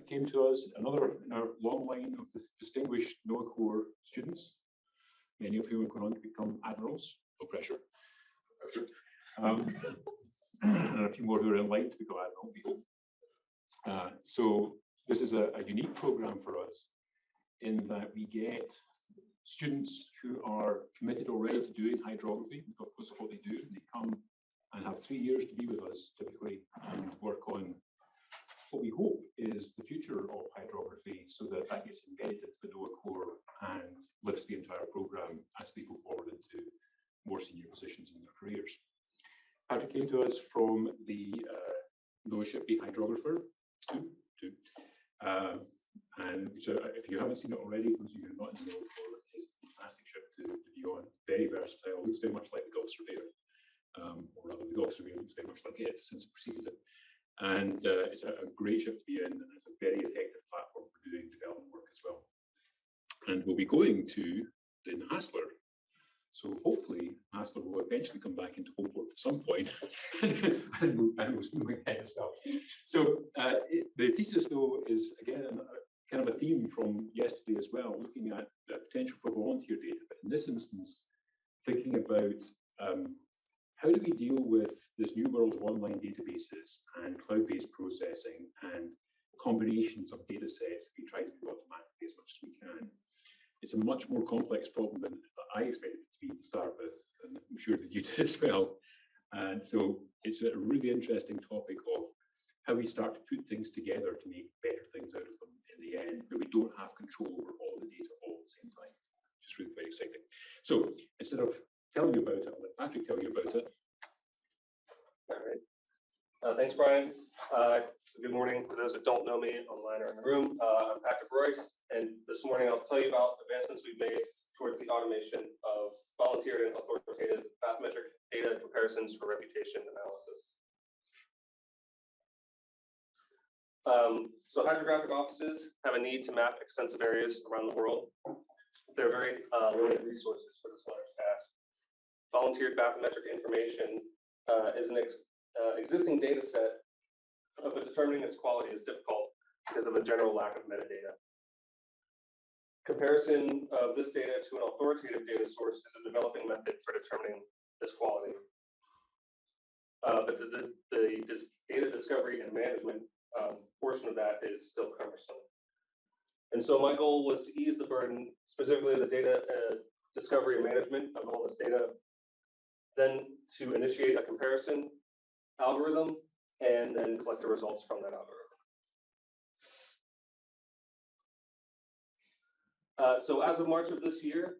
Patrick came to us, another in our long line of the distinguished NOAA Corps students, many of whom have gone on to become admirals. No pressure. And a few more who are in line to become admiral, we hope. So this is a unique program for us in that we get students who are committed already to doing hydrography because of what they do. They come and have 3 years to be with us typically and work on what we hope is the future of hydrography, so that that gets embedded into the NOAA Corps and lifts the entire program as they go forward into more senior positions in their careers. Patrick came to us from the NOAA ship A Hydrographer 2. And so if you haven't seen it already, because you're not in the NOAA Corps, it's a fantastic ship to be on. Very versatile, looks very much like the Gulf Surveyor, or rather the Gulf Surveyor looks very much like it since it preceded it. And it's a great ship to be in, and it's a very effective platform for doing development work as well. And we'll be going to the Hassler. So hopefully Hassler will eventually come back into Homeport at some point, and we'll see my head as well. So the thesis, though, is again kind of a theme from yesterday as well, looking at the potential for volunteer data. But in this instance, thinking about how do we deal with this new world of online databases and cloud-based processing and combinations of data sets that we try to do automatically as much as we can. It's a much more complex problem than I expected it to be to start with, and I'm sure that you did as well. And so it's a really interesting topic of how we start to put things together to make better things out of them in the end, but we don't have control over all the data all at the same time, which is really quite exciting. So instead of telling you about it, I'll let Patrick tell you about it. All right. Thanks, Brian. Good morning to those that don't know me online or in the room. I'm Patrick Debroisse, and this morning I'll tell you about advancements we've made towards the automation of volunteer and authoritative bathymetric data comparisons for reputation analysis. So hydrographic offices have a need to map extensive areas around the world. They're very limited resources for this large task. Volunteer bathymetric information is an existing data set, but determining its quality is difficult because of a general lack of metadata. Comparison of this data to an authoritative data source is a developing method for determining this quality. But the data discovery and management portion of that is still cumbersome. And so my goal was to ease the burden, specifically the data discovery and management of all this data, then to initiate a comparison algorithm, and then collect the results from that algorithm. So as of March of this year,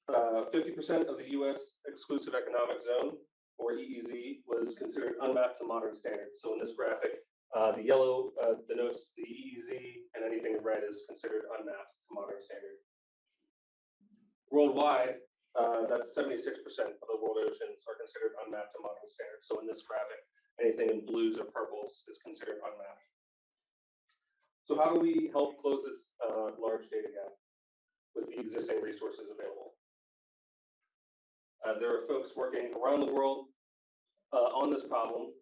50% of the US exclusive economic zone, or EEZ, was considered unmapped to modern standards. So in this graphic, the yellow denotes the EEZ, and anything in red is considered unmapped to modern standard. Worldwide, that's 76% of the world oceans are considered unmapped to modern standards. So in this graphic, anything in blues or purples is considered unmapped. So how do we help close this large data gap with the existing resources available? There are folks working around the world on this problem.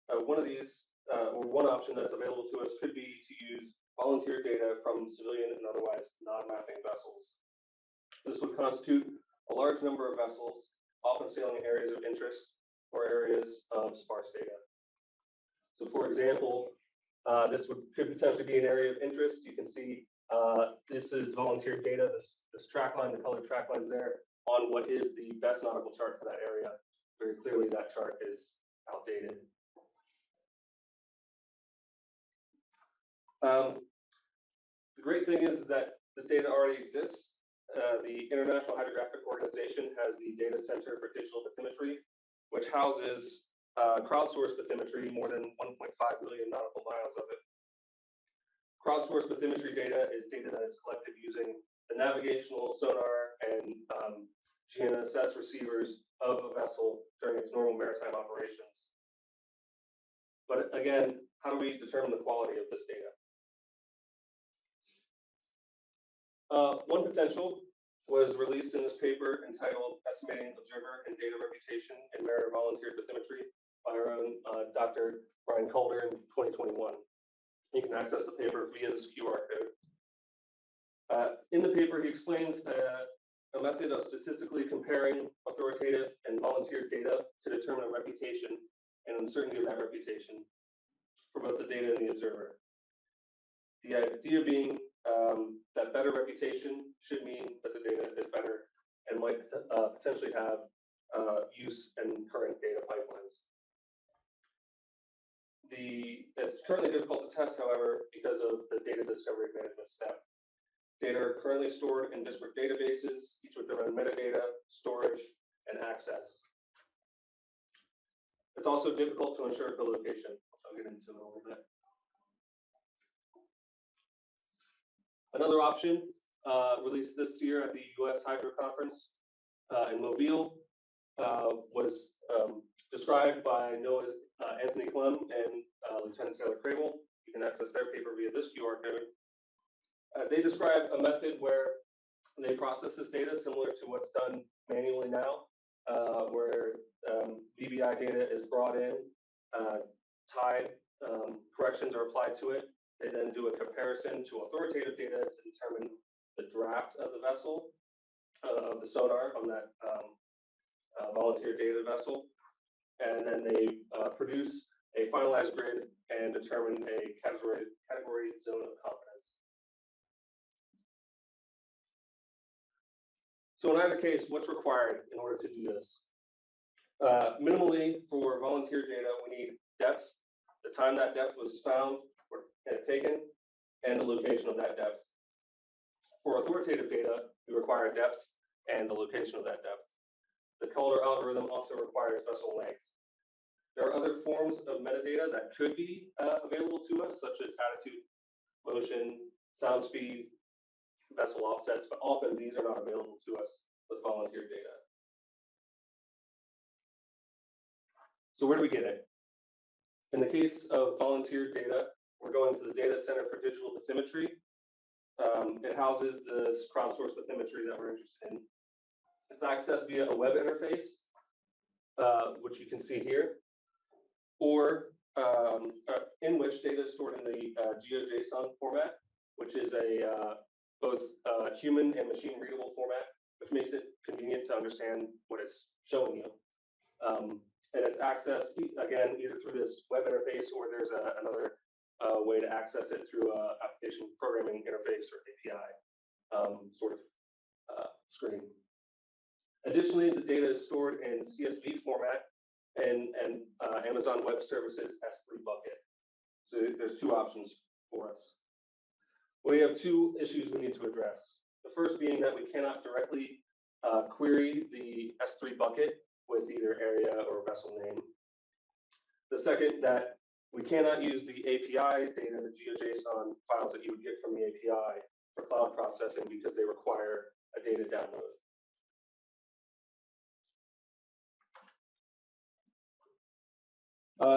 One of these, or one option that's available to us could be to use volunteer data from civilian and otherwise non-mapping vessels. This would constitute a large number of vessels, often sailing in areas of interest or areas of sparse data. So for example, this could potentially be an area of interest. You can see this is volunteer data, this track line, the colored track lines there, on what is the best nautical chart for that area. Very clearly that chart is outdated. The great thing is that this data already exists. The International Hydrographic Organization has the Data Center for Digital Bathymetry, which houses crowdsourced bathymetry, more than 1.5 million nautical miles of it. Crowdsourced bathymetry data is data that is collected using the navigational, sonar, and GNSS receivers of a vessel during its normal maritime operations. But again, how do we determine the quality of this data? One potential was released in this paper entitled Estimating Observer and Data Reputation in Mariner Volunteer Bathymetry by our own Dr. Brian Calder in 2021. You can access the paper via this QR code. In the paper, he explains a method of statistically comparing authoritative and volunteer data to determine a reputation and uncertainty of that reputation for both the data and the observer. The idea being that better reputation should mean that the data is better and might potentially have use and current data pipelines. It's currently difficult to test, however, because of the data discovery management step. Data are currently stored in disparate databases, each with their own metadata, storage, and access. It's also difficult to ensure co-location, which I'll get into in a little bit. Another option released this year at the US Hydro Conference in Mobile was described by NOAA's Anthony Clem and Lieutenant Taylor Crable. You can access their paper via this QR code. They describe a method where they process this data similar to what's done manually now, where VBI data is brought in, tide corrections are applied to it. They then do a comparison to authoritative data to determine the draft of the vessel, of the sonar on that volunteer data vessel. And then they produce a finalized grid and determine a category zone of confidence. So in either case, what's required in order to do this? Minimally, for volunteer data, we need depth, the time that depth was found or taken, and the location of that depth. For authoritative data, we require depth and the location of that depth. The Calder algorithm also requires vessel length. There are other forms of metadata that could be available to us, such as attitude, motion, sound speed, vessel offsets, but often these are not available to us with volunteer data. So where do we get it? In the case of volunteer data, we're going to the Data Center for Digital Bathymetry. It houses this crowdsourced bathymetry that we're interested in. It's accessed via a web interface, which you can see here, or in which data is stored in the GeoJSON format, which is a both human and machine readable format, which makes it convenient to understand what it's showing you. And it's accessed, again, either through this web interface or there's another way to access it through an application programming interface or API sort of screen. Additionally, the data is stored in CSV format and Amazon Web Services S3 bucket. So there's two options for us. We have two issues we need to address. The first being that we cannot directly query the S3 bucket with either area or vessel name. The second, that we cannot use the API data, the GeoJSON files that you would get from the API for cloud processing because they require a data download.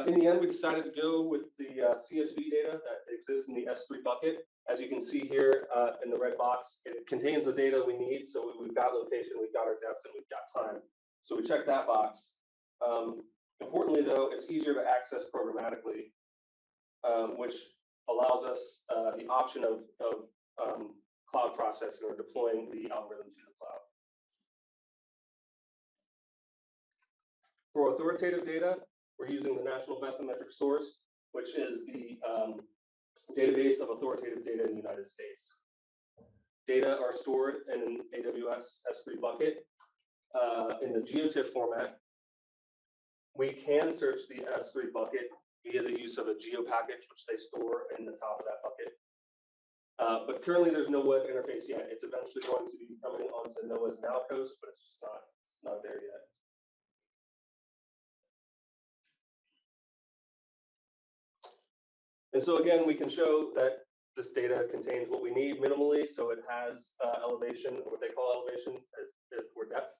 In the end, we decided to go with the CSV data that exists in the S3 bucket. As you can see here in the red box, it contains the data we need. So we've got location, we've got our depth, and we've got time. So we check that box. Importantly, though, it's easier to access programmatically, which allows us the option of cloud processing or deploying the algorithm to the cloud. For authoritative data, we're using the National Bathymetric Source, which is the database of authoritative data in the United States. Data are stored in an AWS S3 bucket in the GeoTIFF format. We can search the S3 bucket via the use of a geo package, which they store in the top of that bucket. But currently, there's no web interface yet. It's eventually going to be coming onto NOAA's Nowcoast, but it's just not there yet. And so again, we can show that this data contains what we need minimally. So it has elevation, what they call elevation, or depth,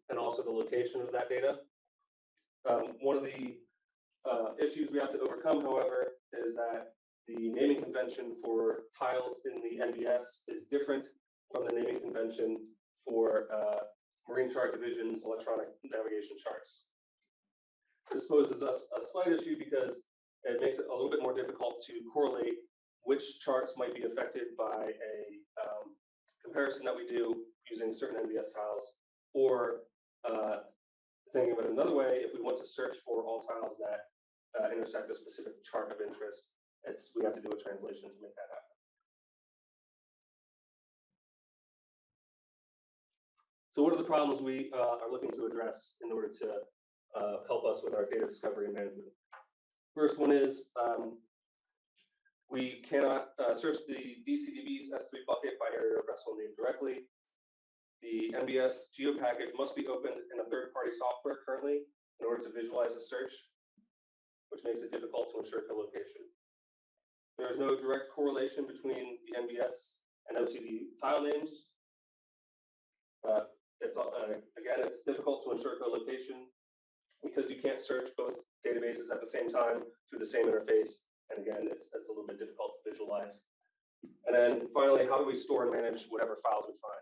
and also the location of that data. One of the issues we have to overcome, however, is that the naming convention for tiles in the NBS is different from the naming convention for Marine Chart Division's electronic navigation charts. This poses us a slight issue because it makes it a little bit more difficult to correlate which charts might be affected by a comparison that we do using certain NBS tiles, or thinking of it another way, if we want to search for all tiles that intersect a specific chart of interest, we have to do a translation to make that happen. So what are the problems we are looking to address in order to help us with our data discovery and management? First one is we cannot search the DCDB's S3 bucket by area or vessel name directly. The NBS geo package must be opened in a third-party software currently in order to visualize the search, which makes it difficult to ensure collocation. There is no direct correlation between the NBS and OCD tile names. Again, it's difficult to ensure collocation because you can't search both databases at the same time through the same interface. And again, it's a little bit difficult to visualize. And then finally, how do we store and manage whatever files we find?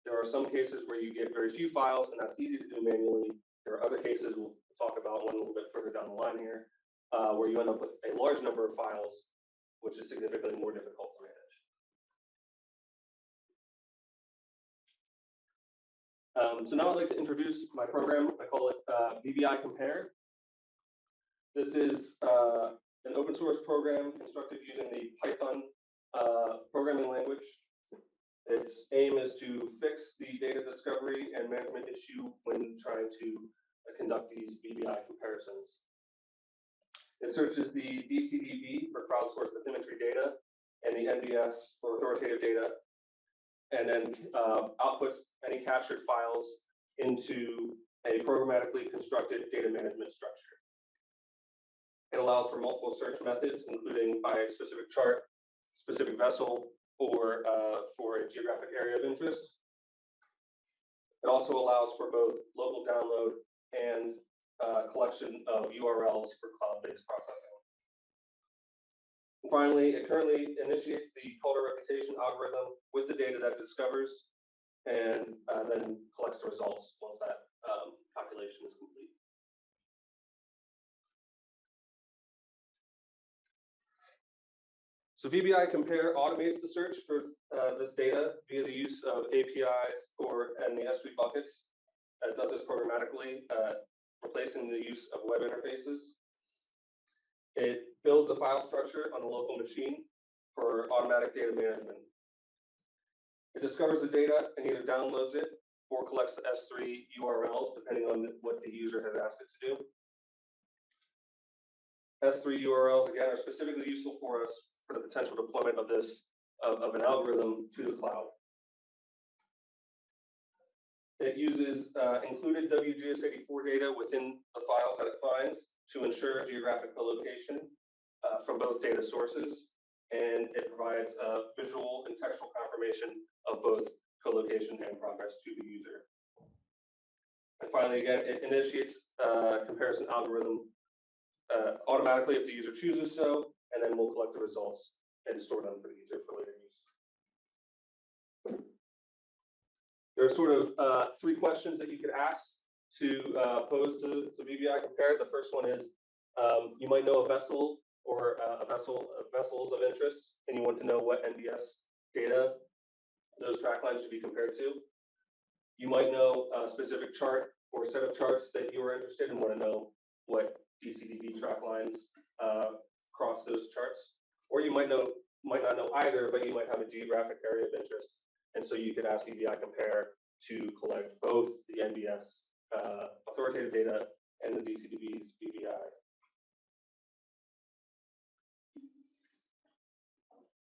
There are some cases where you get very few files, and that's easy to do manually. There are other cases, we'll talk about one a little bit further down the line here, where you end up with a large number of files, which is significantly more difficult to manage. So now I'd like to introduce my program. I call it BBI Compare. This is an open source program constructed using the Python programming language. Its aim is to fix the data discovery and management issue when trying to conduct these BBI comparisons. It searches the DCDB for crowdsourced bathymetry data and the NBS for authoritative data, and then outputs any captured files into a programmatically constructed data management structure. It allows for multiple search methods, including by a specific chart, specific vessel, or for a geographic area of interest. It also allows for both local download and collection of URLs for cloud-based processing. And finally, it currently initiates the caller reputation algorithm with the data that it discovers, and then collects the results once that calculation is complete. So VBI Compare automates the search for this data via the use of APIs and the S3 buckets. It does this programmatically, replacing the use of web interfaces. It builds a file structure on the local machine for automatic data management. It discovers the data and either downloads it or collects the S3 URLs, depending on what the user has asked it to do. S3 URLs, again, are specifically useful for us for the potential deployment of this, of an algorithm to the cloud. It uses included WGS84 data within the files that it finds to ensure geographic collocation from both data sources, and it provides visual and textual confirmation of both collocation and progress to the user. And finally, again, it initiates a comparison algorithm automatically if the user chooses so, and then we'll collect the results and store them for the user for later use. There are sort of three questions that you could ask to pose to VBI Compare. The first one is, you might know a vessel or vessels of interest, and you want to know what NBS data those track lines should be compared to. You might know a specific chart or set of charts that you are interested in and want to know what DCDB track lines cross those charts. Or you might not know either, but you might have a geographic area of interest. And so you could ask VBI Compare to collect both the NBS authoritative data and the DCDB's BBI.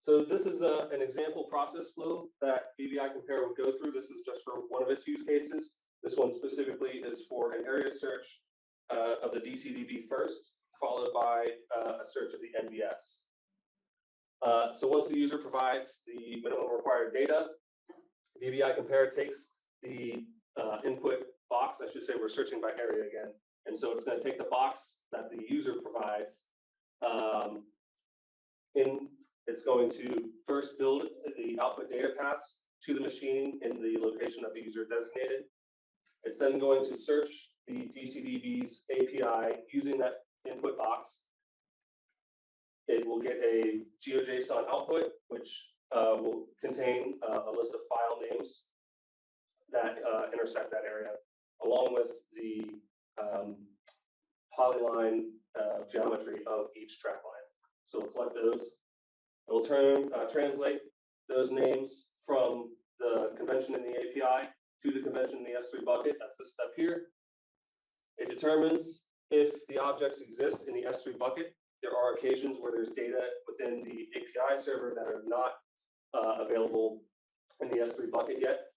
So this is an example process flow that VBI Compare would go through. This is just for one of its use cases. This one specifically is for an area search of the DCDB first, followed by a search of the NBS. So once the user provides the minimum required data, VBI Compare takes the input box. I should say we're searching by area again. And so it's going to take the box that the user provides. It's going to first build the output data paths to the machine in the location that the user designated. It's then going to search the DCDB's API using that input box. it will get a GeoJSON output, which will contain a list of file names that intersect that area, along with the polyline geometry of each track line. So we'll collect those. It will translate those names from the convention in the API to the convention in the S3 bucket. That's this step here. It determines if the objects exist in the S3 bucket. There are occasions where there's data within the API server that are not available in the S3 bucket yet.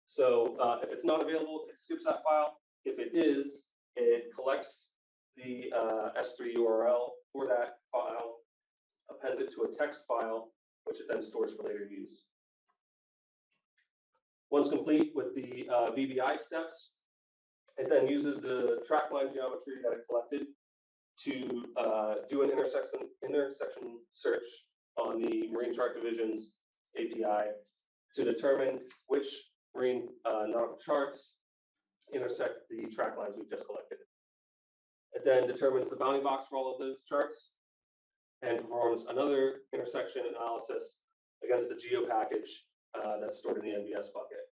So if it's not available, it skips that file. If it is, it collects the S3 URL for that file, appends it to a text file, which it then stores for later use. Once complete with the VBI steps, it then uses the track line geometry that it collected to do an intersection search on the Marine Chart Division's API to determine which marine nautical charts intersect the track lines we've just collected. It then determines the bounding box for all of those charts and performs another intersection analysis against the geo package that's stored in the NBS bucket.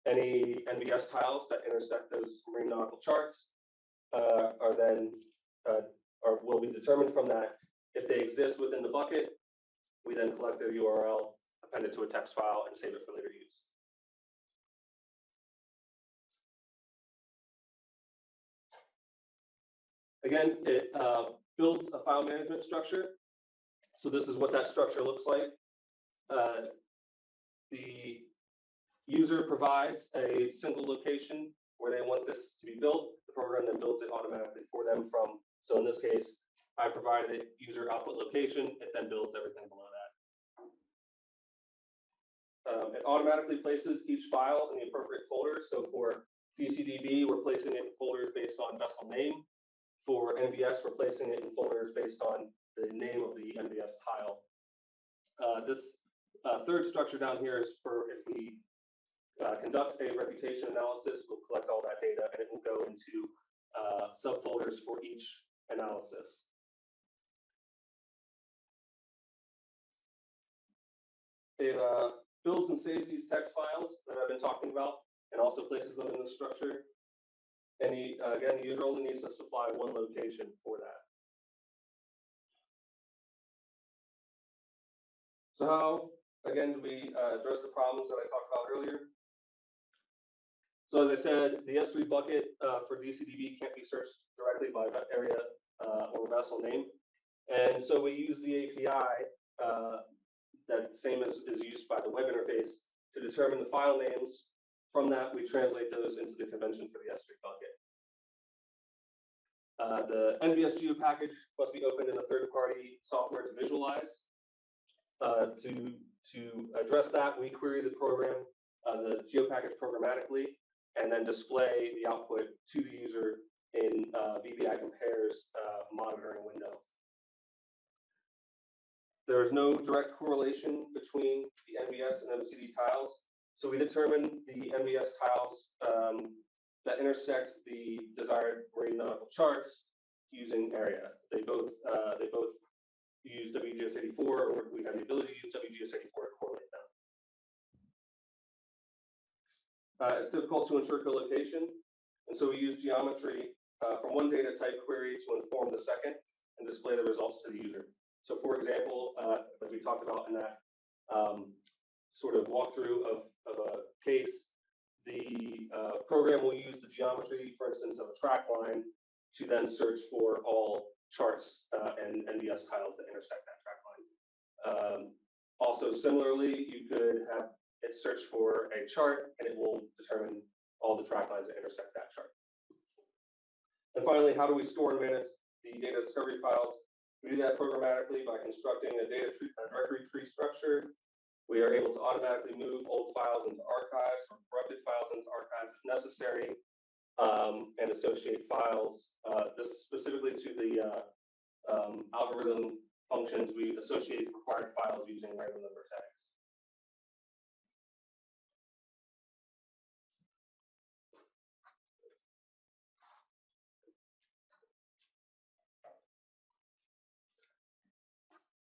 Any NBS tiles that intersect those marine nautical charts will be determined from that. If they exist within the bucket, we then collect their URL, append it to a text file, and save it for later use. Again, it builds a file management structure. So this is what that structure looks like. The user provides a single location where they want this to be built. The program then builds it automatically for them from, so in this case, I provided user output location. It then builds everything below that. It automatically places each file in the appropriate folder. So for DCDB, we're placing it in folders based on vessel name. For NBS, we're placing it in folders based on the name of the NBS tile. This third structure down here is for if we conduct a reputation analysis, we'll collect all that data and it will go into subfolders for each analysis. It builds and saves these text files that I've been talking about and also places them in the structure. And again, the user only needs to supply one location for that. So how, again, do we address the problems that I talked about earlier? So as I said, the S3 bucket for DCDB can't be searched directly by area or vessel name. And so we use the API that same as is used by the web interface to determine the file names. From that, we translate those into the convention for the S3 bucket. The NBS geo package must be opened in a third-party software to visualize. To address that, we query the program, the geo package programmatically, and then display the output to the user in VBI compares monitoring window. There is no direct correlation between the NBS and MCD tiles. So we determine the NBS tiles that intersect the desired marine nautical charts using area. They both use WGS84, or we have the ability to use WGS84 to correlate them. It's difficult to ensure collocation, and so we use geometry from one data type query to inform the second and display the results to the user. So for example, as we talked about in that sort of walkthrough of a case, the program will use the geometry, for instance, of a track line to then search for all charts and NBS tiles that intersect that track line. Also, similarly, you could have it search for a chart and it will determine all the track lines that intersect that chart. And finally, how do we store and manage the data discovery files? We do that programmatically by constructing a directory tree structure. We are able to automatically move old files into archives or corrupted files into archives if necessary, and associate files. This specifically to the algorithm functions, we associate required files using random number tags.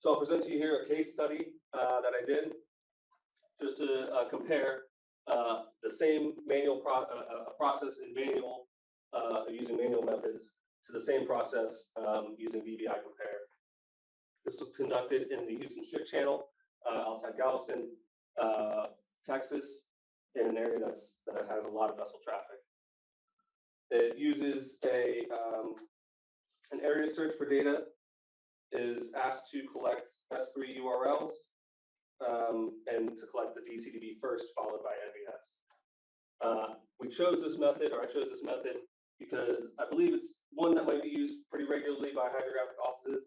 So I'll present to you here a case study that I did just to compare the same manual process in manual using manual methods to the same process using VBI compare. This was conducted in the Houston Ship Channel outside Galveston, Texas, in an area that has a lot of vessel traffic. It uses an area search for data, is asked to collect S3 URLs and to collect the DCDB first, followed by NVS. We chose this method, or I chose this method, because I believe it's one that might be used pretty regularly by hydrographic offices.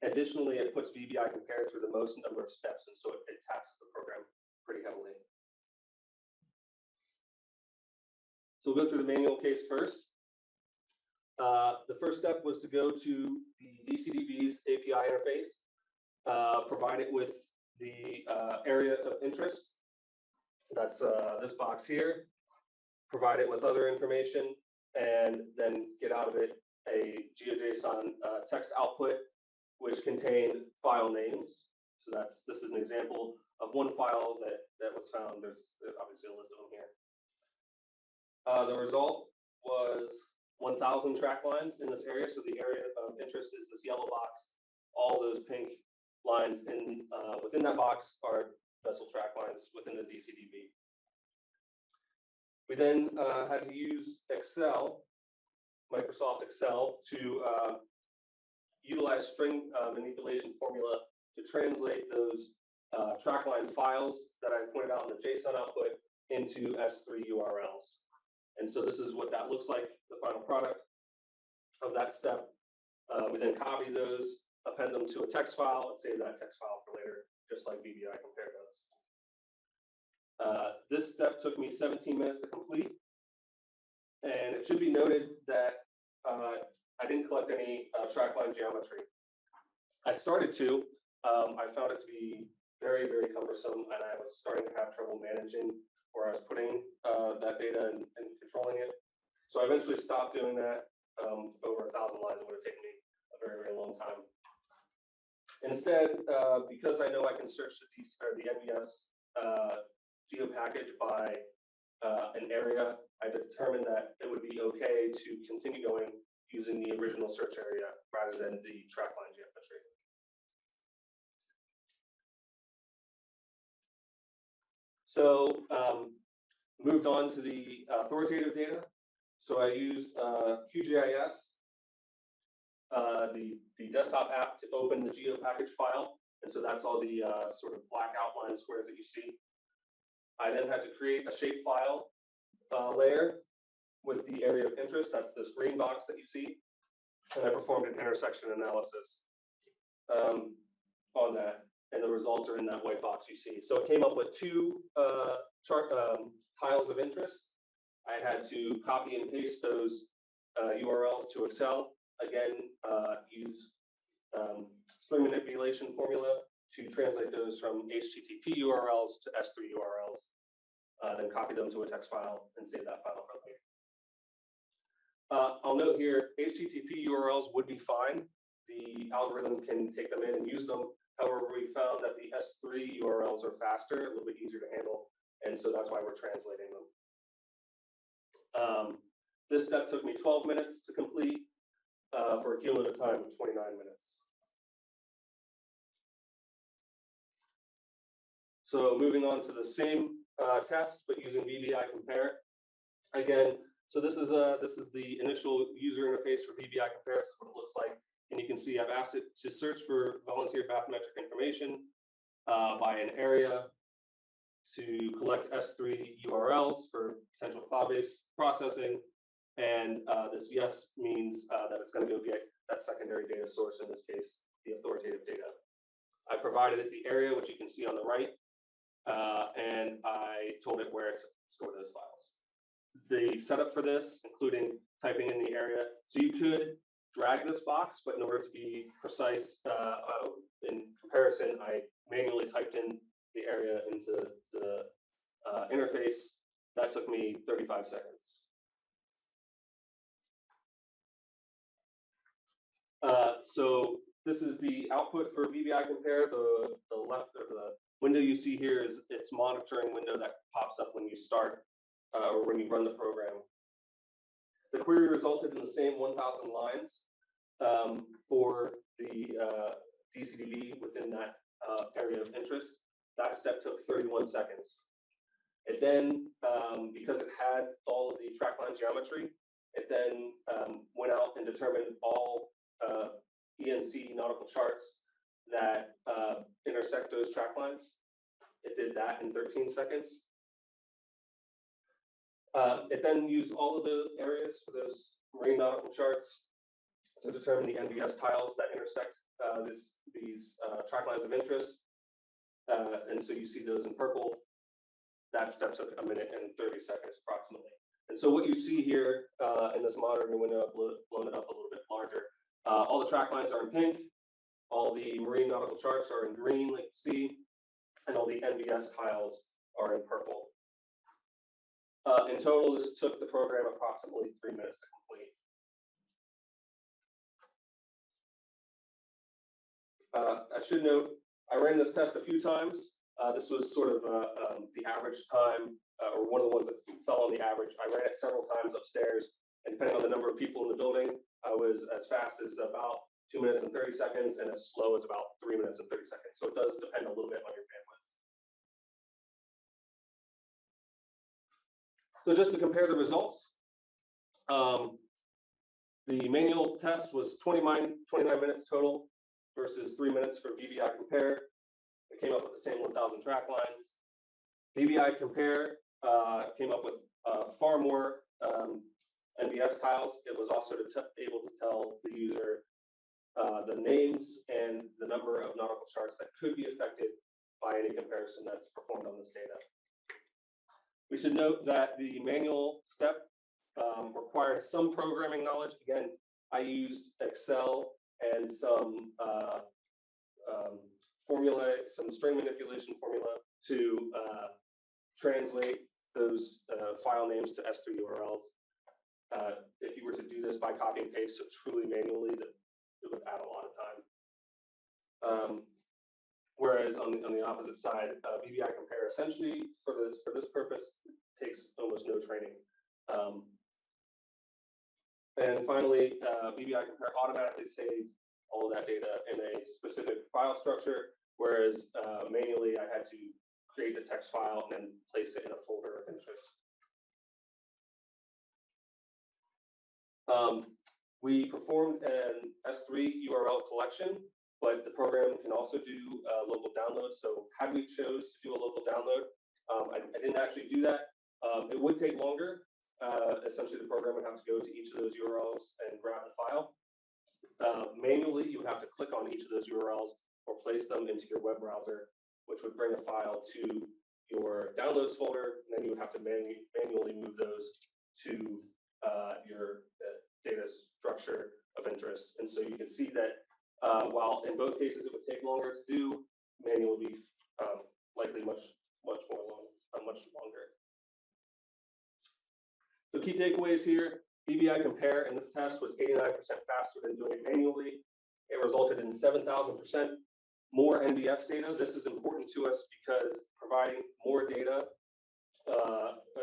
Additionally, it puts VBI compare through the most number of steps, and so it taxes the program pretty heavily. So we'll go through the manual case first. The first step was to go to the DCDB's API interface, provide it with the area of interest. That's this box here. Provide it with other information, and then get out of it a GeoJSON text output, which contained file names. So this is an example of one file that was found. There's obviously a list of them here. The result was 1,000 track lines in this area. So the area of interest is this yellow box. All those pink lines within that box are vessel track lines within the DCDB. We then had to use Excel, Microsoft Excel, to utilize string manipulation formula to translate those track line files that I pointed out in the JSON output into S3 URLs. And so this is what that looks like, the final product of that step. We then copy those, append them to a text file, and save that text file for later, just like VBI compare does. This step took me 17 minutes to complete. And it should be noted that I didn't collect any track line geometry. I started to. I found it to be very, very cumbersome, and I was starting to have trouble managing where I was putting that data and controlling it. So I eventually stopped doing that. Over 1,000 lines, it would have taken me a very, very long time. Instead, because I know I can search the NVS geo package by an area, I determined that it would be okay to continue going using the original search area rather than the trackline geometry. So moved on to the authoritative data. So I used QGIS, the desktop app, to open the geo package file. And so that's all the sort of black outline squares that you see. I then had to create a shapefile layer with the area of interest. That's this green box that you see. And I performed an intersection analysis on that. And the results are in that white box you see. So it came up with two tiles of interest. I had to copy and paste those URLs to Excel. Again, use string manipulation formula to translate those from HTTP URLs to S3 URLs, then copy them to a text file and save that file for later. I'll note here, HTTP URLs would be fine. The algorithm can take them in and use them. However, we found that the S3 URLs are faster, a little bit easier to handle, and so that's why we're translating them. This step took me 12 minutes to complete for a cumulative time of 29 minutes. So moving on to the same test, but using VBI compare. Again, so this is the initial user interface for VBI compare. This is what it looks like. And you can see I've asked it to search for volunteer bathymetric information by an area, to collect S3 URLs for potential cloud-based processing. And this yes means that it's going to go get that secondary data source, in this case, the authoritative data. I provided it the area, which you can see on the right, and I told it where to store those files. The setup for this, including typing in the area, so you could drag this box, but in order to be precise in comparison, I manually typed in the area into the interface. That took me 35 seconds. So This is the output for VBI Compare. The left or the window you see here is its monitoring window that pops up when you start or when you run the program. The query resulted in the same 1,000 lines for the DCDB within that area of interest. That step took 31 seconds. It then, because it had all of the trackline geometry, it then went out and determined all ENC nautical charts that intersect those track lines. It did that in 13 seconds. It then used all of the areas for those marine nautical charts to determine the NBS tiles that intersect these track lines of interest. And so you see those in purple. That step took 1 minute and 30 seconds approximately. And so what you see here in this monitoring window, I've blown it up a little bit larger. All the track lines are in pink. All the marine nautical charts are in green, like you see, and all the NBS tiles are in purple. In total, this took the program approximately 3 minutes to complete. I should note, I ran this test a few times. This was sort of the average time, or one of the ones that fell on the average. I ran it several times upstairs, and depending on the number of people in the building, I was as fast as about 2 minutes and 30 seconds, and as slow as about 3 minutes and 30 seconds. So it does depend a little bit on your bandwidth. So just to compare the results, the manual test was 29 minutes total versus 3 minutes for VBI Compare. It came up with the same 1,000 track lines. VBI Compare came up with far more NBS tiles. It was also able to tell the user the names and the number of nautical charts that could be affected by any comparison that's performed on this data. We should note that the manual step required some programming knowledge. Again, I used Excel and some formula, some string manipulation formula to translate those file names to S3 URLs. If you were to do this by copy and paste, so truly manually, it would add a lot of time. Whereas on the opposite side, VBI Compare essentially for this purpose takes almost no training. And finally, VBI Compare automatically saved all of that data in a specific file structure, whereas manually I had to create a text file and then place it in a folder of interest. We performed an S3 URL collection, but the program can also do local downloads. So had we chose to do a local download, I didn't actually do that. It would take longer. Essentially, the program would have to go to each of those URLs and grab the file. Manually, you would have to click on each of those URLs or place them into your web browser, which would bring a file to your downloads folder, and then you would have to manually move those to your data structure of interest. And so you can see that while in both cases it would take longer to do, manual would be likely much longer. So key takeaways here: VBI Compare in this test was 89% faster than doing it manually. It resulted in 7,000% more NBS data. This is important to us because providing more data,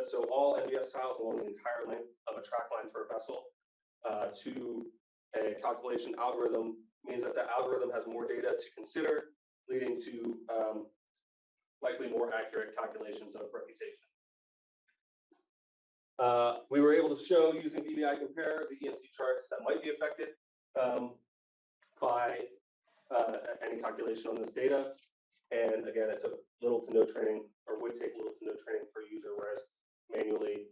so all NBS tiles along the entire length of a track line for a vessel to a calculation algorithm means that the algorithm has more data to consider, leading to likely more accurate calculations of reputation. We were able to show using VBI Compare the ENC charts that might be affected by any calculation on this data. And again, it took little to no training, or would take little to no training for a user, whereas manually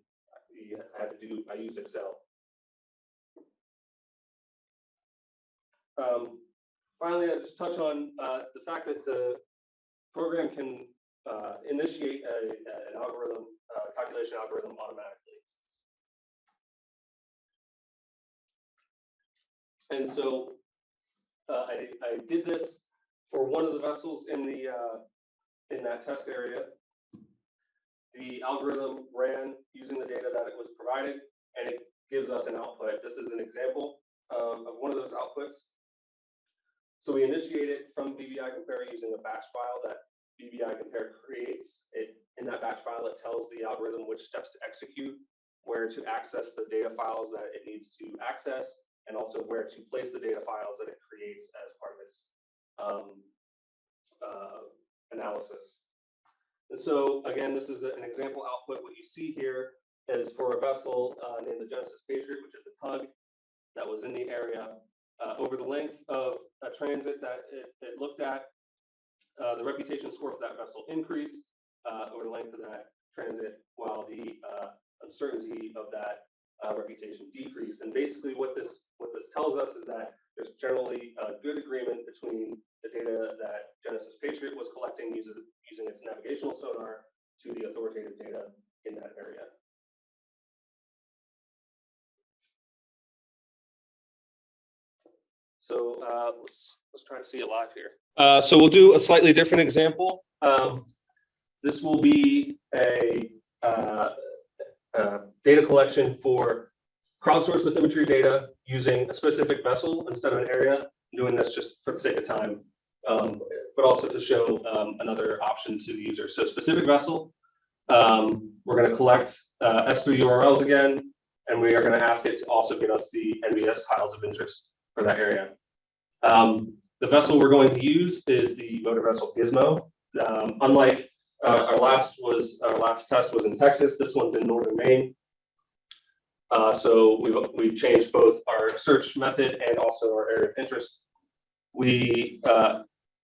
I used Excel. Finally, I'll just touch on the fact that the program can initiate an algorithm, calculation algorithm automatically. And so I did this for one of the vessels in that test area. The algorithm ran using the data that it was provided, and it gives us an output. This is an example of one of those outputs. So we initiate it from BBI Compare using a batch file that BBI Compare creates. In that batch file, it tells the algorithm which steps to execute, where to access the data files that it needs to access, and also where to place the data files that it creates as part of its analysis. And so again, this is an example output. What you see here is for a vessel named the Genesis Patriot, which is a tug that was in the area. Over the length of a transit that it looked at, the reputation score for that vessel increased over the length of that transit, while the uncertainty of that reputation decreased. And basically what this tells us is that there's generally a good agreement between the data that Genesis Patriot was collecting using its navigational sonar to the authoritative data in that area. So let's try to see it live here. So we'll do a slightly different example. This will be a data collection for crowdsourced bathymetry data using a specific vessel instead of an area. I'm doing this just for the sake of time, but also to show another option to the user. So specific vessel, we're going to collect S3 URLs again, and we are going to ask it to also get us the NBS tiles of interest for that area. The vessel we're going to use is the motor vessel Gizmo. Unlike our last test was in Texas, this one's in northern Maine. So we've changed both our search method and also our area of interest.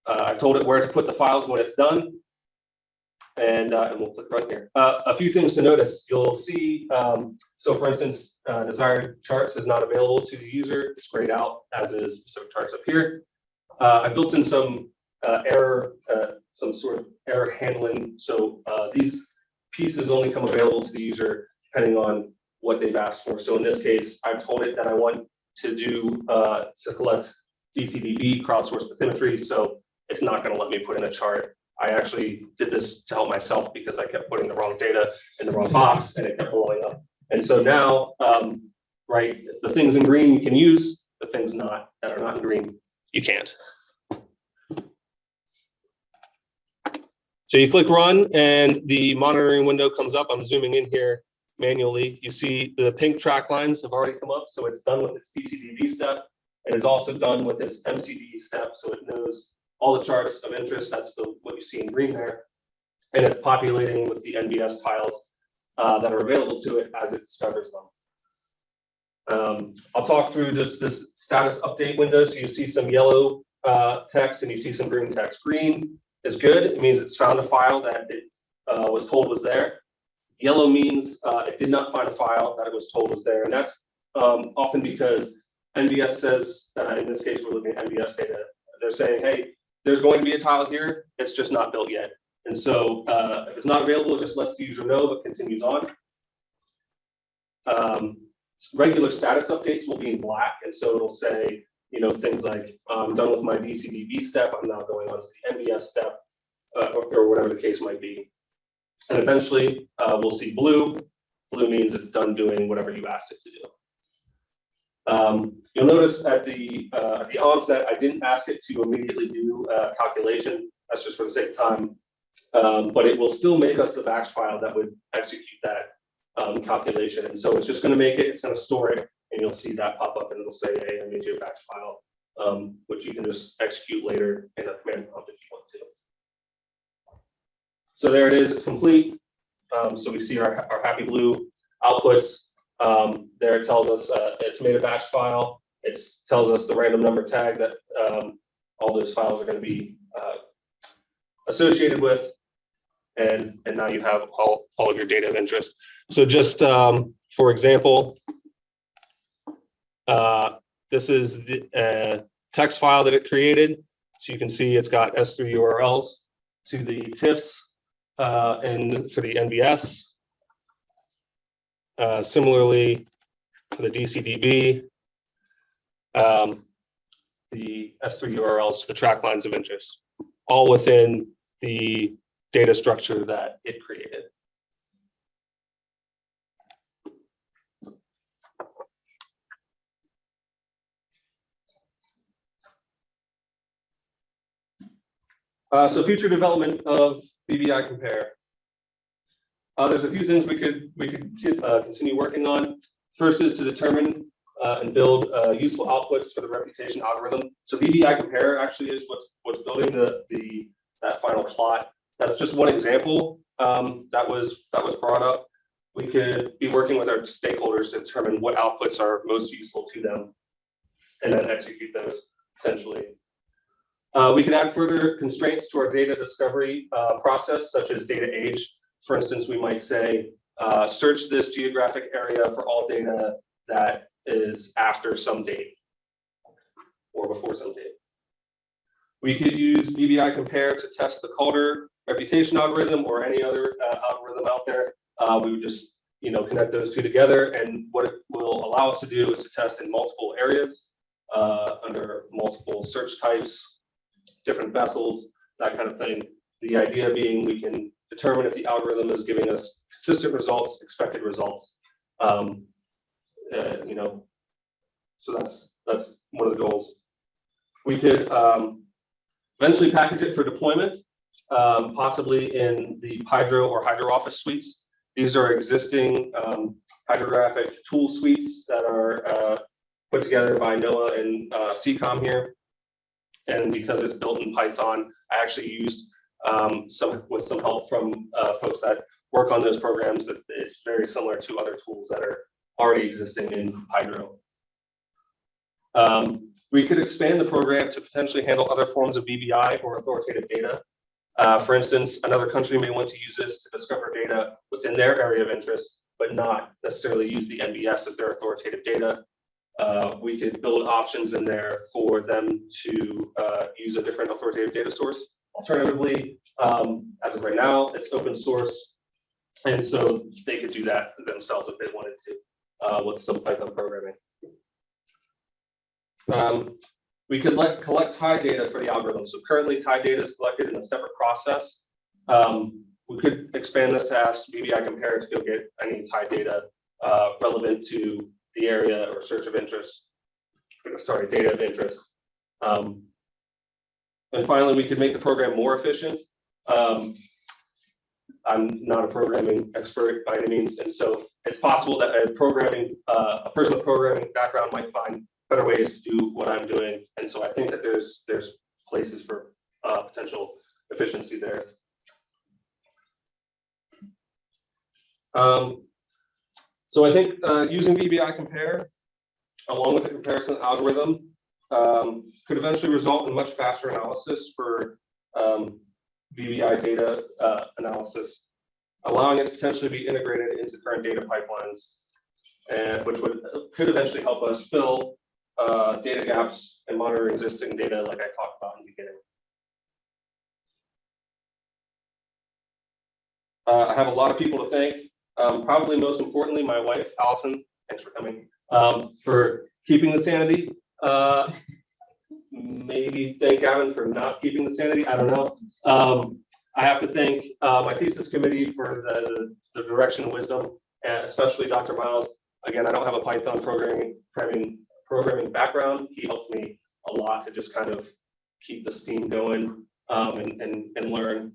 I told it where to put the files when it's done, and we'll click right here. A few things to notice. You'll see, so for instance, desired charts is not available to the user. It's grayed out, as is specific charts up here. I built in some some sort of error handling. So these pieces only come available to the user depending on what they've asked for. So in this case, I've told it that I want to do to collect DCDB, crowdsourced bathymetry. So it's not going to let me put in a chart. I actually did this to help myself because I kept putting the wrong data in the wrong box and it kept rolling up. And so now, right, the things in green you can use, the things that are not in green, you can't. So you click run and the monitoring window comes up. I'm zooming in here manually. You see the pink track lines have already come up. So it's done with its DCDB step. And it's also done with its MCD step. So it knows all the charts of interest. That's what you see in green there. And it's populating with the NBS tiles that are available to it as it discovers them. I'll talk through this status update window. So you see some yellow text and you see some green text. Green is good. It means it's found a file that it was told was there. Yellow means it did not find a file that it was told was there. And that's often because NBS says, in this case, we're looking at NBS data. They're saying, hey, there's going to be a tile here. It's just not built yet. And so if it's not available, it just lets the user know, but continues on. Regular status updates will be in black. And so it'll say, you know, things like, I'm done with my DCDB step. I'm now going on to the NBS step, or whatever the case might be. And eventually we'll see blue. Blue means it's done doing whatever you asked it to do. You'll notice at the onset, I didn't ask it to immediately do a calculation. That's just for the sake of time. But it will still make us the batch file that would execute that calculation. And so it's just going to make it, it's going to store it, and you'll see that pop up and it'll say, hey, I made you a batch file, which you can just execute later in a command prompt if you want to. So there it is, it's complete. So we see our happy blue outputs. There it tells us it's made a batch file. It tells us the random number tag that all those files are going to be associated with. And now you have all of your data of interest. So just for example, this is the text file that it created. So you can see it's got S3 URLs to the TIFFs and for the NBS. Similarly, for the DCDB, the S3 URLs to the track lines of interest, all within the data structure that it created. So future development of BBI Compare. There's a few things we could continue working on. First is to determine and build useful outputs for the reputation algorithm. So BBI Compare actually is what's building that final plot. That's just one example that was brought up. We could be working with our stakeholders to determine what outputs are most useful to them, and then execute those potentially. We can add further constraints to our data discovery process, such as data age. For instance, we might say, search this geographic area for all data that is after some date or before some date. We could use BBI Compare to test the Calder reputation algorithm or any other algorithm out there. We would just connect those two together, and what it will allow us to do is to test in multiple areas under multiple search types, different vessels, that kind of thing. The idea being we can determine if the algorithm is giving us consistent results, expected results. So that's one of the goals. We could eventually package it for deployment, possibly in the Hydro or Hydro Office suites. These are existing hydrographic tool suites that are put together by NOAA and CCOM here. And because it's built in Python, I actually used with some help from folks that work on those programs, that it's very similar to other tools that are already existing in Hydro. We could expand the program to potentially handle other forms of BBI or authoritative data. For instance, another country may want to use this to discover data within their area of interest, but not necessarily use the NBS as their authoritative data. We could build options in there for them to use a different authoritative data source. Alternatively, as of right now, it's open source, and so they could do that themselves if they wanted to with some Python programming. We could collect tide data for the algorithm. So currently, tide data is collected in a separate process. We could expand this to ask BBI Compare to go get any tide data relevant to the area or search of interest, data of interest. And finally, we could make the program more efficient. I'm not a programming expert by any means, and so it's possible that a person with programming background might find better ways to do what I'm doing. And so I think that there's places for potential efficiency there. So I think using BBI Compare along with the comparison algorithm could eventually result in much faster analysis for BBI data analysis, allowing it to potentially be integrated into current data pipelines, and which could eventually help us fill data gaps and monitor existing data like I talked about in the beginning. I have a lot of people to thank. Probably most importantly, my wife, Allison, thanks for coming, for keeping the sanity. Maybe thank Gavin for not keeping the sanity, I don't know. I have to thank my thesis committee for the direction and wisdom, and especially Dr. Miles. Again, I don't have a Python programming background. He helped me a lot to just kind of keep the steam going and learn.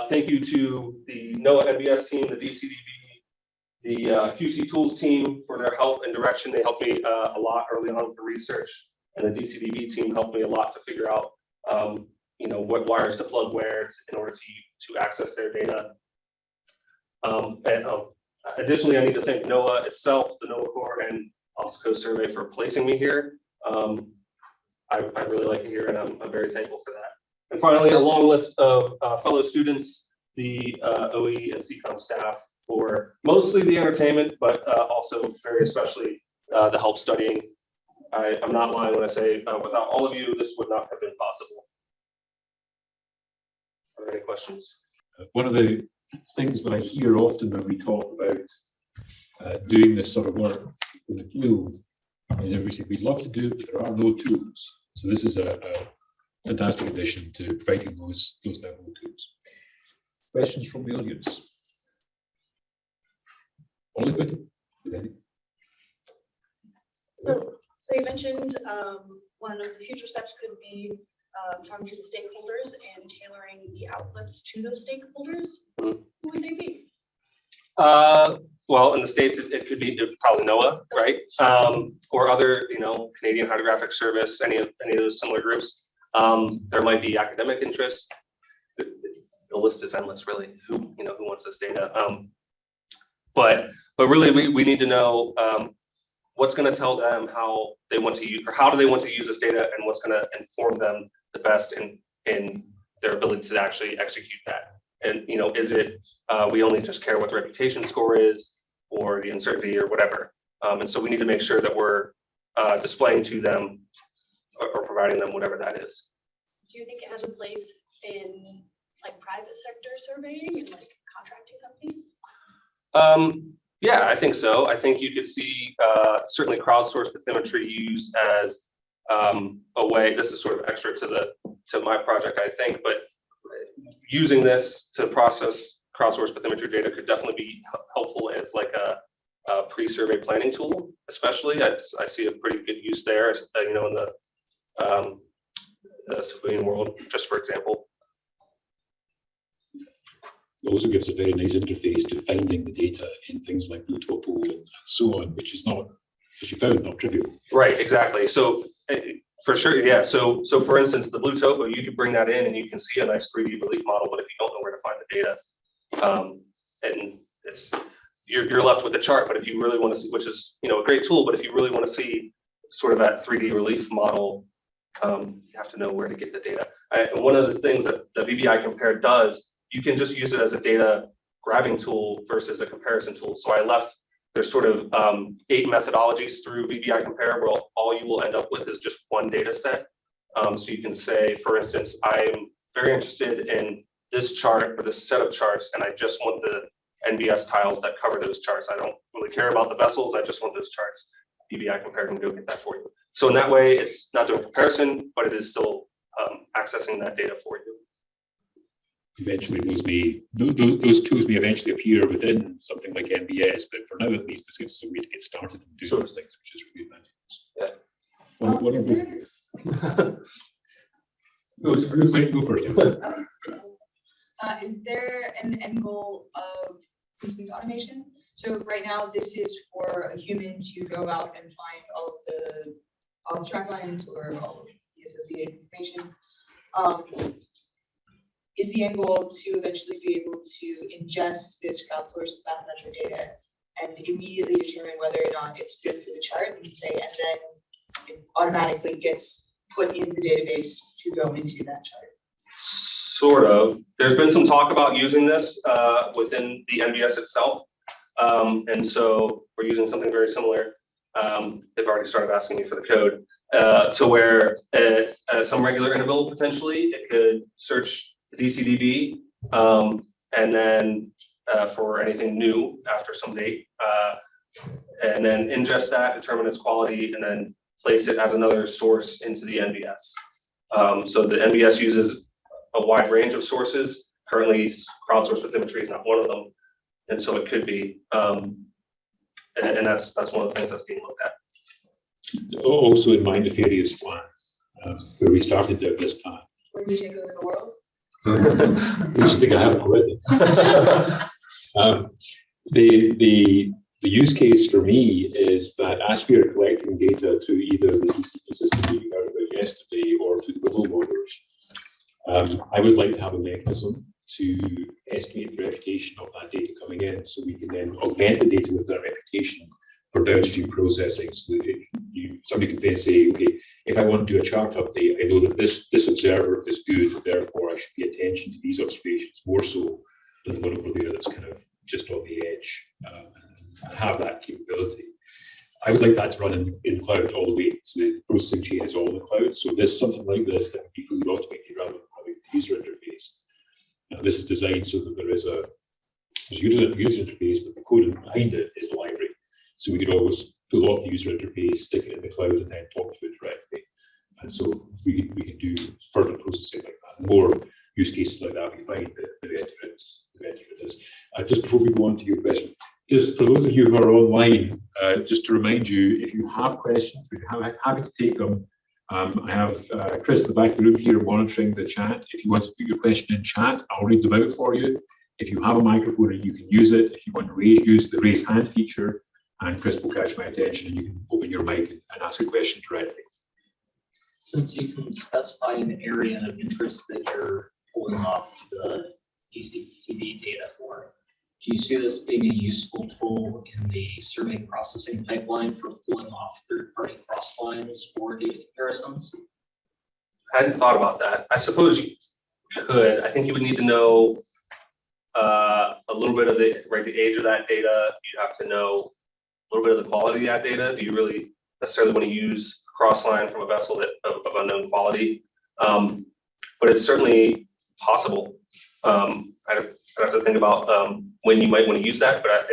Thank you to the NOAA NBS team, the DCDB, the QC Tools team for their help and direction. They helped me a lot early on with the research, and the DCDB team helped me a lot to figure out what wires to plug where in order to access their data. Additionally, I need to thank NOAA itself, the NOAA Corps, and also Coast Survey for placing me here. I really like it here, and I'm very thankful for that. And finally, a long list of fellow students, the OE and CCOM staff for mostly the entertainment, but also very especially the help studying. I'm not lying when I say without all of you, this would not have been possible. Are there any questions? One of the things that I hear often when we talk about doing this sort of work in the field is that we say we'd love to do it, but there are no tools. So this is a fantastic addition to providing those level of tools. Questions from the audience? Oliver? So you mentioned one of the future steps could be talking to the stakeholders and tailoring the outlets to those stakeholders, who would they be? Well, in the States, it could be probably NOAA, right? Or other, Canadian Hydrographic Service, any of those similar groups. There might be academic interests. The list is endless, really. Who wants this data? But really, we need to know what's going to tell them how they want to use, or how do they want to use this data, and what's going to inform them the best in their ability to actually execute that. And is it we only just care what the reputation score is, or the uncertainty, or whatever. And so we need to make sure that we're displaying to them or providing them whatever that is. Do you think it has a place in like private sector surveying and like contracting companies? Yeah, I think so. I think you could see certainly crowdsourced bathymetry used as a way. This is sort of extra to my project, I think, but using this to process crowdsourced bathymetry data could definitely be helpful as like a pre-survey planning tool. Especially, I see a pretty good use there. In the civilian world, just for example. It also gives a very nice interface to finding the data in things like Blue Topo and so on, which is not, as you found, not trivial. Right, exactly. So for sure, yeah. So for instance, the Blue Topo, you could bring that in and you can see a nice 3D relief model, but if you don't know where to find the data, and you're left with the chart. But if you really want to see, which is a great tool, but if you really want to see sort of that 3D relief model, you have to know where to get the data. And one of the things that the VBI Compare does, you can just use it as a data grabbing tool versus a comparison tool. So there's sort of 8 methodologies through VBI Compare where all you will end up with is just one data set. So you can say, for instance, I'm very interested in this chart or this set of charts, and I just want the NBS tiles that cover those charts. I don't really care about the vessels. I just want those charts. VBI Compare can go get that for you. So in that way, it's not doing comparison, but it is still accessing that data for you. Eventually, those tools may eventually appear within something like NBS, but for now, at least, this gives us a way to get started and do those things, which is really advantageous. Yeah. Go first. Is there an end goal of complete automation? So right now, this is for a human to go out and find all the track lines or all of the associated information. Is the end goal to eventually be able to ingest this crowdsourced bathymetric data and immediately determine whether or not it's good for the chart and then it automatically gets put in the database to go into that chart? Sort of. There's been some talk about using this within the NBS itself. And so we're using something very similar. They've already started asking me for the code to where at some regular interval, potentially, it could search the DCDB and then for anything new after some date, and then ingest that, determine its quality, and then place it as another source into the NBS. So the NBS uses a wide range of sources. Currently, crowdsourced bathymetry is not one of them, and so it could be. And that's one of the things that's being looked at. Also in mind, the Thaddeus plan, where we started this path. Where we take over the world? Which I think I have already. The use case for me is that as we are collecting data through either the DCDB system we heard about yesterday or through the global models, I would like to have a mechanism to estimate the reputation of that data coming in, so we can then augment the data with that reputation for downstream processing. So that somebody can then say, okay, if I want to do a chart update, I know that this observer is good, therefore I should pay attention to these observations more so than the one over there that's kind of just on the edge, and have that capability. I would like that to run in cloud all the way. So the processing chain is all in the cloud. So there's something like this that can be fully automated rather than having the user interface. This is designed so that there's a user interface, but the code behind it is a library. So we could always pull off the user interface, stick it in the cloud, and then talk to it directly. And so we can do further processing like that. The more use cases like that we find, the better it is. Just before we go on to your question, just for those of you who are online, just to remind you, if you have questions, we're happy to take them. I have Chris in the back of the room here monitoring the chat. If you want to put your question in chat, I'll read them out for you. If you have a microphone and you can use it, if you want to use the raise hand feature, and Chris will catch my attention and you can open your mic and ask a question directly. Since you can specify an area of interest that you're pulling off the DCDB data for, do you see this being a useful tool in the survey processing pipeline for pulling off third-party cross lines or data comparisons? I hadn't thought about that. I suppose you could. I think you would need to know a little bit of the age of that data. You'd have to know a little bit of the quality of that data. Do you really necessarily want to use crossline from a vessel of unknown quality? But it's certainly possible. I'd have to think about when you might want to use that, but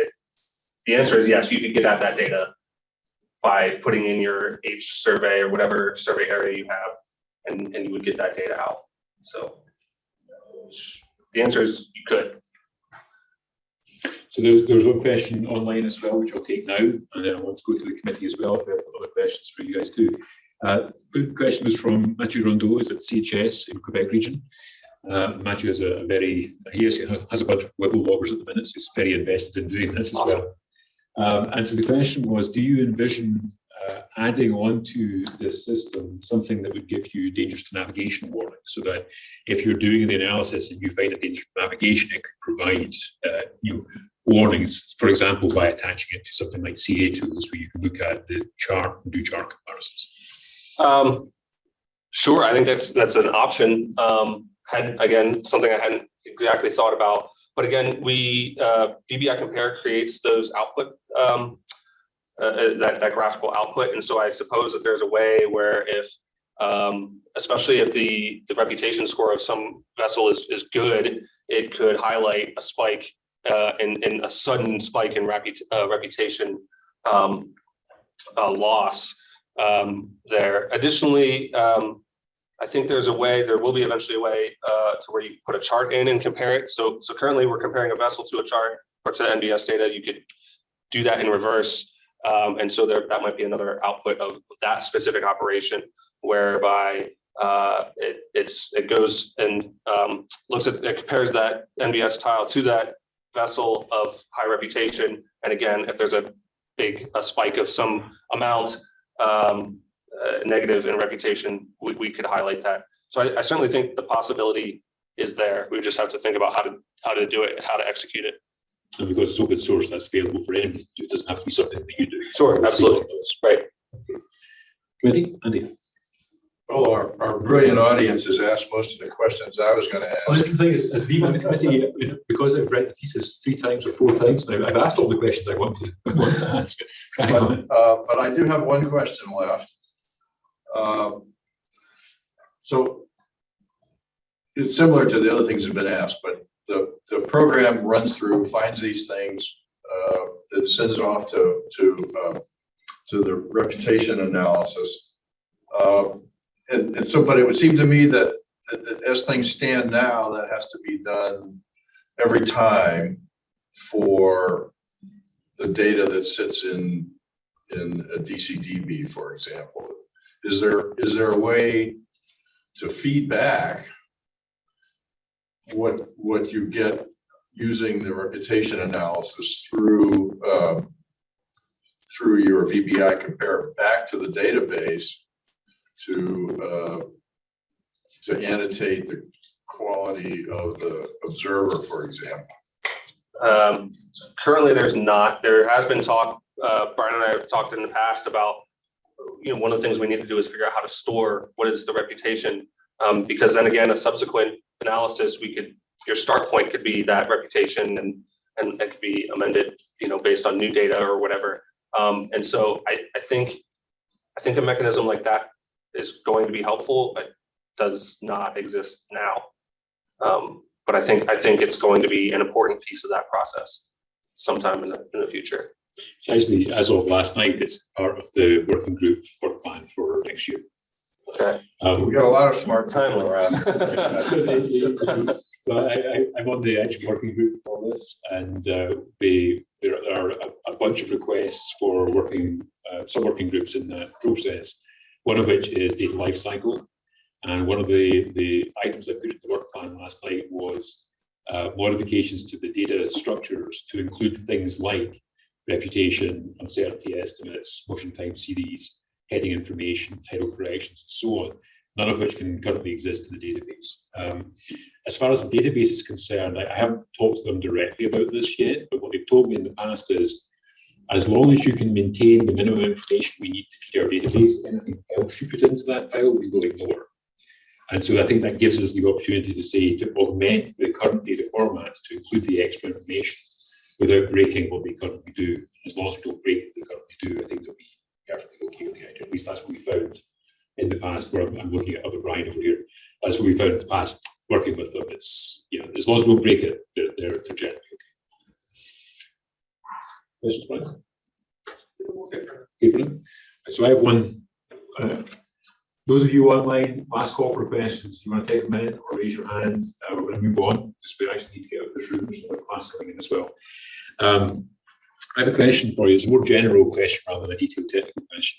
the answer is yes, you could get at that data by putting in your H survey or whatever survey area you have, and you would get that data out. So the answer is you could. So there's one question online as well, which I'll take now, and then I want to go to the committee as well if we have other questions for you guys too. The question was from Matthew Rondeau, is at CHS in Quebec region. Matthew has has a bunch of wibble loggers at the minute, so he's very invested in doing this as well. And so the question was, do you envision adding on to this system something that would give you dangerous to navigation warnings, so that if you're doing the analysis and you find a dangerous to navigation, it could provide warnings, for example, by attaching it to something like CA tools where you can look at the chart and do chart comparisons? Sure, I think that's an option. Again, something I hadn't exactly thought about, but again, VBI Compare creates those output, that graphical output, and so I suppose that there's a way where if, especially if the reputation score of some vessel is good, it could highlight a spike in a sudden spike in reputation loss there. Additionally, I think there will be eventually a way to where you put a chart in and compare it. So currently we're comparing a vessel to a chart or to NBS data. You could do that in reverse. And so that might be another output of that specific operation, whereby it goes and it compares that NBS tile to that vessel of high reputation. And again, if there's a spike of some amount, negative in reputation, we could highlight that. So I certainly think the possibility is there. We just have to think about how to do it, how to execute it. And because it's open source, that's available for anybody to do. It doesn't have to be something that you do. Sure, absolutely. Right. Committee, Andy. Well, our brilliant audience has asked most of the questions I was going to ask. Well, this is the thing is, being on the committee, because I've read the thesis 3 times or 4 times now, I've asked all the questions I want to ask. But I do have one question left. So it's similar to the other things that have been asked, but the program runs through, finds these things, it sends off to the reputation analysis. And so, but it would seem to me that as things stand now, that has to be done every time for the data that sits in a DCDB, for example. Is there a way to feed back what you get using the reputation analysis through your VBI Compare back to the database to annotate the quality of the observer, for example? Currently, there's not. There has been talk. Brian and I have talked in the past about, one of the things we need to do is figure out how to store what is the reputation, because then again, a subsequent analysis, your start point could be that reputation, and it could be amended, based on new data or whatever. And so I think a mechanism like that is going to be helpful, but does not exist now. But I think it's going to be an important piece of that process sometime in the future. It's actually, as of last night, it's part of the working group work plan for next year. Okay. We got a lot of smart Time around. So I'm on the Edge working group for this, and there are a bunch of requests for some working groups in that process. one of which is data lifecycle. And one of the items I put in the work plan last night was modifications to the data structures to include things like reputation, uncertainty estimates, motion time series, heading information, title corrections, and so on, none of which can currently exist in the database. As far as the database is concerned, I haven't talked to them directly about this yet, but what they've told me in the past is, as long as you can maintain the minimum information we need to feed our database, anything else you put into that file, we will ignore. And so I think that gives us the opportunity to say, to augment the current data formats to include the extra information without breaking what they currently do. As long as we don't break what they currently do, I think they'll be perfectly okay with the idea. At least that's what we found in the past, where I'm looking at other Brian over here. That's what we found in the past working with them. It's, you know, as long as we don't break it, they're generally okay. Questions, Brian? Okay for them? So I have one. Those of you online, last call for questions. Do you want to take a minute or raise your hand? We're going to move on because we actually need to get out of this room. There's another class coming in as well. I have a question for you. It's a more general question rather than a detailed technical question.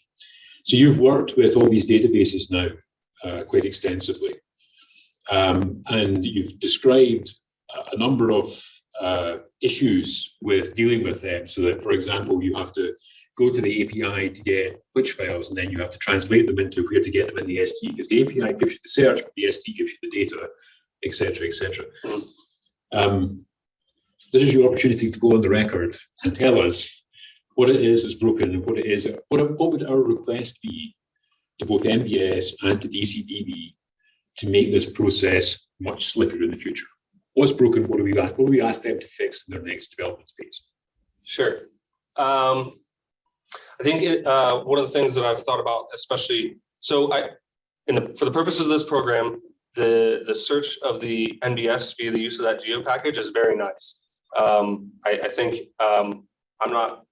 So you've worked with all these databases now quite extensively, and you've described a number of issues with dealing with them. So that, for example, you have to go to the API to get which files, and then you have to translate them into where to get them in the ST, because the API gives you the search, but the ST gives you the data, etc., etc. This is your opportunity to go on the record and tell us what it is that's broken and what it is. What would our request be to both MBS and to DCDB to make this process much slicker in the future? What's broken? What do we ask them to fix in their next development phase? Sure. I think one of the things that I've thought about, especially, so for the purposes of this program, the search of the NBS via the use of that geo package is very nice. I think I'm not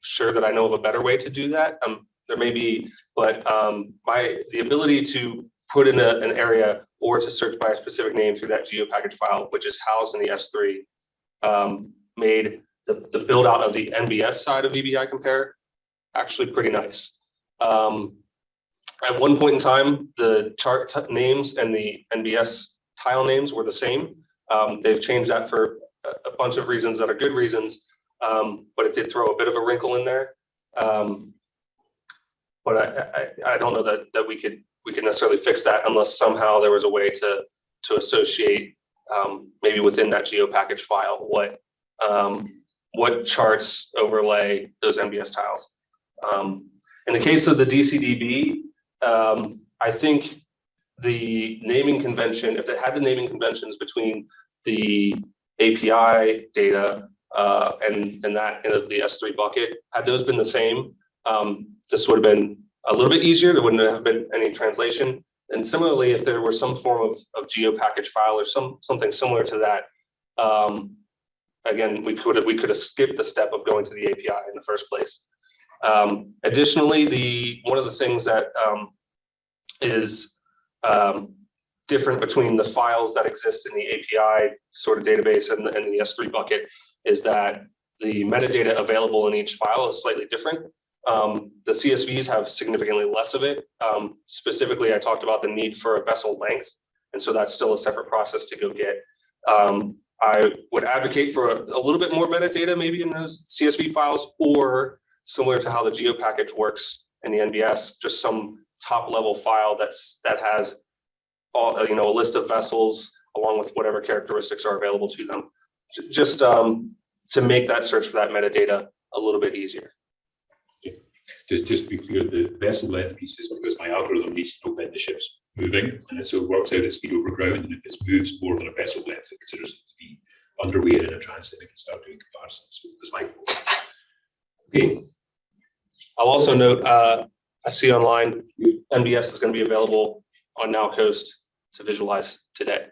sure that I know of a better way to do that. There may be, but the ability to put in an area or to search by a specific name through that geo package file, which is housed in the S3, made the build out of the NBS side of VBI Compare actually pretty nice. At one point in time, the chart names and the NBS tile names were the same. They've changed that for a bunch of reasons that are good reasons, but it did throw a bit of a wrinkle in there. But I don't know that we could necessarily fix that unless somehow there was a way to associate maybe within that geo package file what charts overlay those NBS tiles. In the case of the DCDB, I think the naming convention, if they had the naming conventions between the API data and that in the S3 bucket, had those been the same, this would have been a little bit easier. There wouldn't have been any translation. And similarly, if there were some form of geo package file or something similar to that, again, we could have skipped the step of going to the API in the first place. Additionally, one of the things that is different between the files that exist in the API sort of database and the S3 bucket is that the metadata available in each file is slightly different. The CSVs have significantly less of it. Specifically, I talked about the need for a vessel length, and so that's still a separate process to go get. I would advocate for a little bit more metadata maybe in those CSV files, or similar to how the geo package works in the NBS, just some top level file that has all, a list of vessels along with whatever characteristics are available to them, just to make that search for that metadata a little bit easier. Just to be clear, the vessel length piece is because my algorithm needs to know when the ship's moving, and so it works out at speed over ground, and if it moves more than a vessel length, it considers it to be underway in a transit, and can start doing comparisons. So that's my fault. Okay. I'll also note, I see online, NBS is going to be available on NowCoast to visualize today.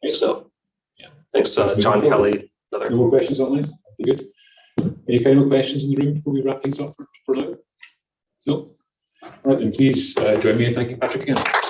So, yeah, thanks to John Kelly. No more questions online? Good. Any final questions in the room before we wrap things up for now? No? All right, then please join me in thanking Patrick again.